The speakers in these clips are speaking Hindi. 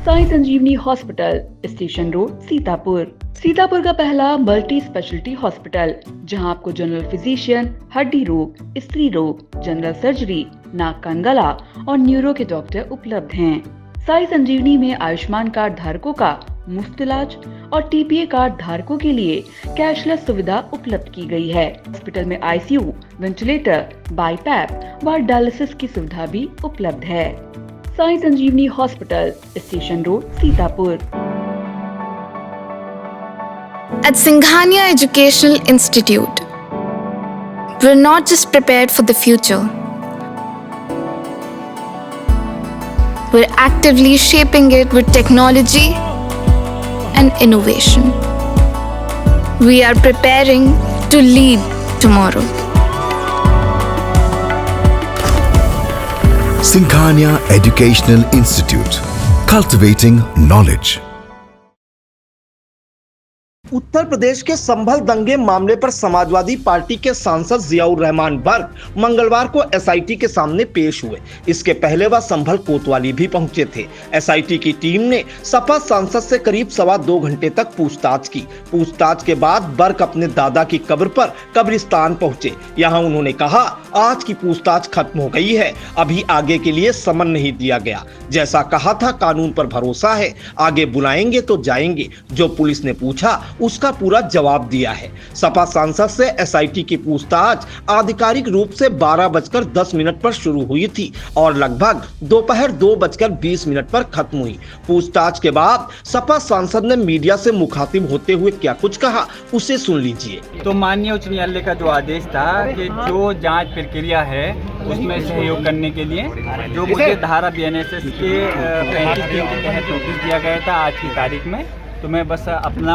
Sai Sanjeevani hospital, station road, Sitapur. Sitapur का पहला मल्टी स्पेशलिटी हॉस्पिटल, जहां आपको जनरल फिजिशियन, हड्डी रोग, स्त्री रोग, जनरल सर्जरी, नाक कान गला और न्यूरो के डॉक्टर उपलब्ध हैं। साई संजीवनी में आयुष्मान कार्ड धारकों का मुफ्त इलाज और टीपीए कार्ड धारकों के लिए कैशलेस सुविधा उपलब्ध की गई है। हॉस्पिटल में आईसीयू, वेंटिलेटर, बाईपैप व डायलिसिस की सुविधा भी उपलब्ध है। Sai Sanjeevani hospital, station road, Sitapur. At Singhania Educational Institute, we're not just prepared for the future, we're actively shaping it with technology and innovation. We are preparing to lead tomorrow. Singhania Educational Institute, cultivating knowledge. Uttar Pradesh के संभल दंगे मामले पर समाजवादी पार्टी के सांसद जियाउर रहमान बर्क मंगलवार को एसआईटी के सामने पेश हुए। इसके पहले वह संभल कोतवाली भी पहुंचे थे। एसआईटी की टीम ने सपा सांसद से करीब 2.25 घंटे तक पूछताछ की। पूछताछ के बाद बर्क अपने दादा की कब्र पर कब्रिस्तान पहुंचे। यहां उन्होंने कहा, आज की पूछताछ खत्म हो गई है, अभी आगे के लिए समन नहीं दिया गया। जैसा कहा था, कानून पर भरोसा है, आगे बुलाएंगे तो जाएंगे। जो पुलिस ने पूछा उसका पूरा जवाब दिया है। सपा सांसद से एसआईटी की पूछताछ आधिकारिक रूप से 12:10 पर शुरू हुई थी और लगभग दोपहर 2:20 पर खत्म हुई। पूछताछ के बाद सपा सांसद ने मीडिया से मुखातिब होते हुए क्या कुछ कहा, उसे सुन लीजिए। तो माननीय उच्च न्यायालय का जो आदेश था कि जो जांच प्रक्रिया है उसमें सहयोग करने के लिए जो मुझे धारा बीएनएसएस के 35 के तहत नोटिस दिया गया था आज की तारीख में, तो मैं बस अपना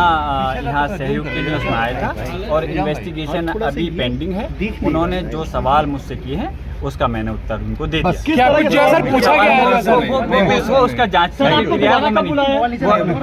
यहाँ सहयोग के लिए उसमें आया था और इन्वेस्टिगेशन अभी पेंडिंग है। उन्होंने जो सवाल मुझसे किए हैं उसका मैंने उत्तर उनको दे दिया। क्या कुछ सर पूछा गया है? वो उसका जांच प्रक्रिया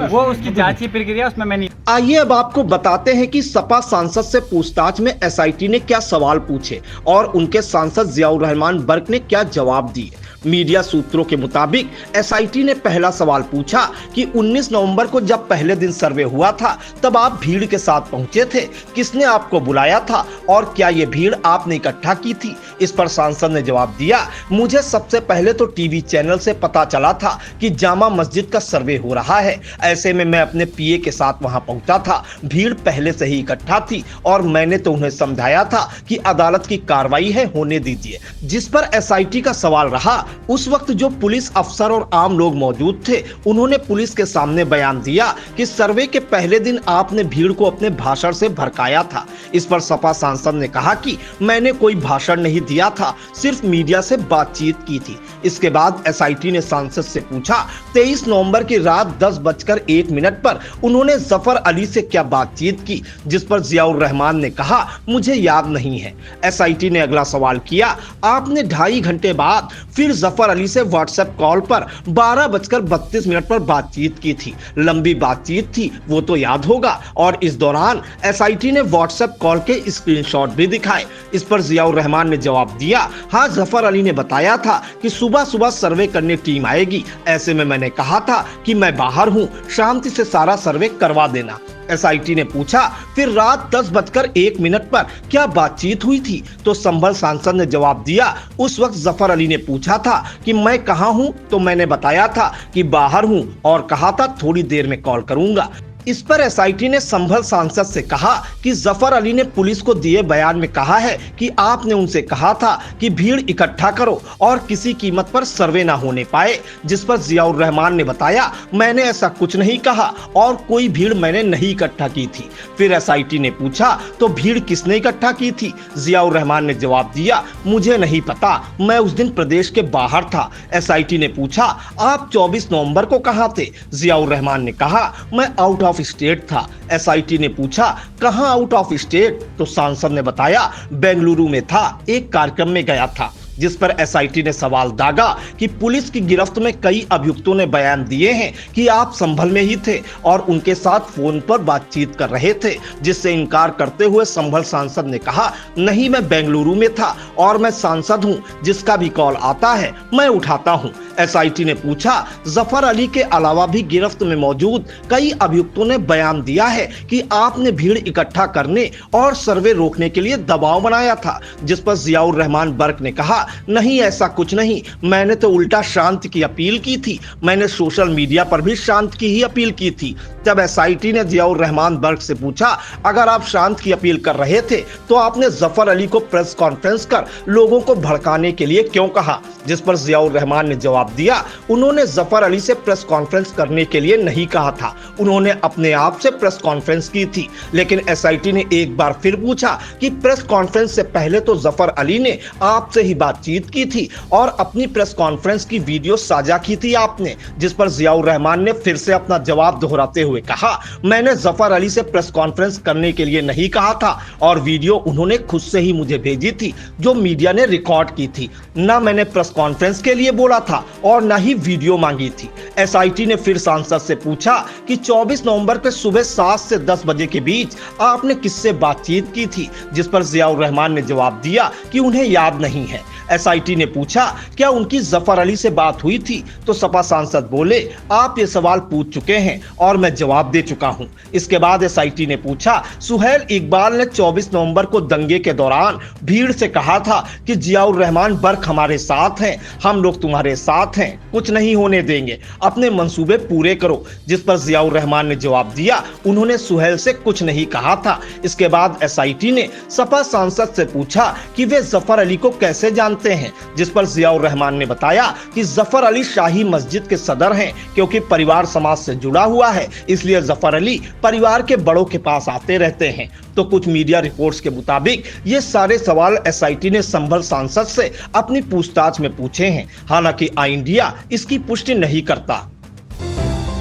वो उसकी जांची प्रक्रिया उसमें मैंने। आइए अब आपको बताते हैं कि सपा सांसद से पूछताछ में एसआईटी ने क्या सवाल पूछे और उनके सांसद जियाउर रहमान बर्क ने क्या जवाब दिए। मीडिया सूत्रों के मुताबिक एसआईटी ने पहला सवाल पूछा कि 19 नवंबर को जब पहले दिन सर्वे हुआ था तब आप भीड़ के साथ पहुंचे थे, किसने आपको बुलाया था और क्या ये भीड़ आपने इकट्ठा की थी। इस पर सांसद ने जवाब दिया, मुझे सबसे पहले तो टीवी चैनल से पता चला था कि जामा मस्जिद का सर्वे हो रहा है। ऐसे में मैं अपने पीए के साथ वहां पहुंचा था। भीड़ पहले से ही इकट्ठा थी और मैंने तो उन्हें समझाया था कि अदालत की कार्रवाई है, होने दीजिए। जिस पर एसआईटी का सवाल रहा, उस वक्त जो पुलिस अफसर और आम लोग मौजूद थे उन्होंने पुलिस के सामने बयान दिया कि सर्वे के पहले दिन आपने भीड़ को अपने भाषण से भड़काया था। इस पर सपा सांसद ने कहा कि मैंने कोई भाषण नहीं दिया था, सिर्फ मीडिया से बातचीत की थी। इसके बाद एसआईटी ने सांसद से पूछा, 23 नवंबर की रात 10:01 पर उन्होंने जफर अली से क्या बातचीत की, जिस पर जियाउर रहमान ने कहा, मुझे याद नहीं है। एसआईटी ने अगला सवाल किया, आपने 2.5 घंटे बाद फिर जफर अली से व्हाट्सएप कॉल पर 12:32 पर बातचीत की थी। लंबी बातचीत थी, वो तो याद होगा। और इस दौरान एसआईटी ने व्हाट्सएप कॉल के स्क्रीनशॉट भी दिखाए। इस पर जियाउर रहमान ने जवाब दिया, हाँ, जफर अली ने बताया था कि सुबह सुबह सर्वे करने टीम आएगी। ऐसे में मैंने कहा था कि मैं बाहर हूँ, शांति से सारा सर्वे करवा देना। एसआईटी ने पूछा, फिर रात 10:01 पर क्या बातचीत हुई थी। तो संभल सांसद ने जवाब दिया, उस वक्त जफर अली ने पूछा था कि मैं कहाँ हूँ, तो मैंने बताया था कि बाहर हूँ और कहा था थोड़ी देर में कॉल करूंगा। इस पर एसआईटी ने संभल सांसद से कहा कि जफर अली ने पुलिस को दिए बयान में कहा है कि आपने उनसे कहा था कि भीड़ इकट्ठा करो और किसी कीमत पर सर्वे ना होने पाए। जिस पर जियाउर रहमान ने बताया, मैंने ऐसा कुछ नहीं कहा और कोई भीड़ मैंने नहीं इकट्ठा की थी। फिर एसआईटी ने पूछा, तो भीड़ किसने इकट्ठा की थी। जियाउर रहमान ने जवाब दिया, मुझे नहीं पता, मैं उस दिन प्रदेश के बाहर था। एसआईटी ने पूछा, आप 24 नवंबर को कहाँ थे। जियाउर रहमान ने कहा, मैं आउट ऑफ स्टेट था। एसआईटी ने पूछा, कहां आउट ऑफ स्टेट। तो सांसद ने बताया, बेंगलुरु में था, एक कार्यक्रम में गया था। जिस पर एसआईटी ने सवाल दागा कि पुलिस की गिरफ्त में कई अभियुक्तों ने बयान दिए हैं कि आप संभल में ही थे और उनके साथ फोन पर बातचीत कर रहे थे, जिससे इनकार करते हुए संभल सांसद ने कहा, नहीं, मैं बेंगलुरु में था और मैं सांसद हूं, जिसका भी कॉल आता है मैं उठाता हूं। एसआईटी ने पूछा, जफर अली के अलावा भी गिरफ्त में मौजूद कई अभियुक्तों ने बयान दिया है कि आपने भीड़ इकट्ठा करने और सर्वे रोकने के लिए दबाव बनाया था, जिस पर जियाउर रहमान बर्क ने कहा, नहीं ऐसा कुछ नहीं, मैंने तो उल्टा शांति की अपील की थी, मैंने सोशल मीडिया पर भी शांति की ही अपील की थी। तब एसआईटी ने जियाउर रहमान बर्क से पूछा, अगर आप शांत की अपील कर रहे थे तो आपने जफर अली को प्रेस कॉन्फ्रेंस कर लोगों को भड़काने के लिए क्यों कहा? जिस पर जियाउर रहमान ने जवाब दिया, उन्होंने जफर अली से प्रेस कॉन्फ्रेंस करने के लिए नहीं कहा था, उन्होंने अपने आप से प्रेस कॉन्फ्रेंस की थी। लेकिन एसआईटी ने एक बार फिर पूछा कि प्रेस कॉन्फ्रेंस से पहले तो जफर अली ने आपसे ही बातचीत की थी और अपनी प्रेस कॉन्फ्रेंस की वीडियो साझा की थी आपने। जिस पर जियाउर रहमान ने फिर से अपना जवाब दोहराते हुए कहा, मैंने जफर अली से प्रेस कॉन्फ्रेंस करने के लिए नहीं कहा था और वीडियो उन्होंने खुद से ही मुझे भेजी थी जो मीडिया ने रिकॉर्ड की थी, न मैंने प्रेस कॉन्फ्रेंस के लिए बोला था और न ही वीडियो मांगी थी। एसआईटी ने फिर सांसद से पूछा कि 24 नवंबर के सुबह 7 से 10 बजे के बीच आपने किससे बातचीत की थी? जिस पर जियाउर रहमान ने जवाब दिया कि उन्हें याद नहीं है। एसआईटी ने पूछा, क्या उनकी जफर अली से बात हुई थी? तो सपा सांसद बोले, आप ये सवाल पूछ चुके हैं और मैं जवाब दे चुका हूं। इसके बाद एसआईटी ने पूछा, सुहेल इकबाल ने 24 नवंबर को दंगे के दौरान भीड़ से कहा था कि जियाउर रहमान बर्क हमारे साथ हैं, हम लोग तुम्हारे साथ हैं, कुछ नहीं होने देंगे, अपने मंसूबे पूरे करो। जिस पर जियाउर रहमान ने जवाब दिया, उन्होंने सुहेल से कुछ नहीं कहा था। इसके बाद एसआईटी ने सपा सांसद से पूछा कि वे जफर अली को कैसे जानते हैं? जिस पर जियाउर रहमान ने बताया कि जफर अली शाही मस्जिद के सदर हैं, क्योंकि परिवार समाज से जुड़ा हुआ है, इसलिए जफर अली परिवार के बड़ों के पास आते रहते हैं। तो कुछ मीडिया रिपोर्ट्स के मुताबिक ये सारे सवाल एसआईटी ने संभल सांसद से अपनी पूछताछ में पूछे हैं। हालांकि आई इंडिया इसकी पुष्टि नहीं करता।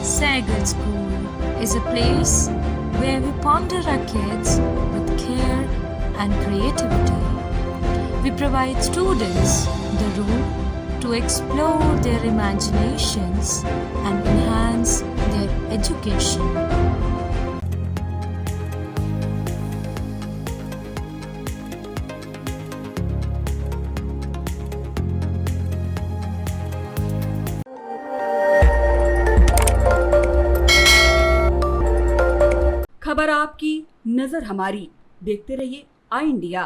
Sagar School is a place where we ponder our kids with care and creativity. We provide students the room to explore their imaginations and enhance their education. खबर आपकी, नजर हमारी। देखते रहिए आई इंडिया।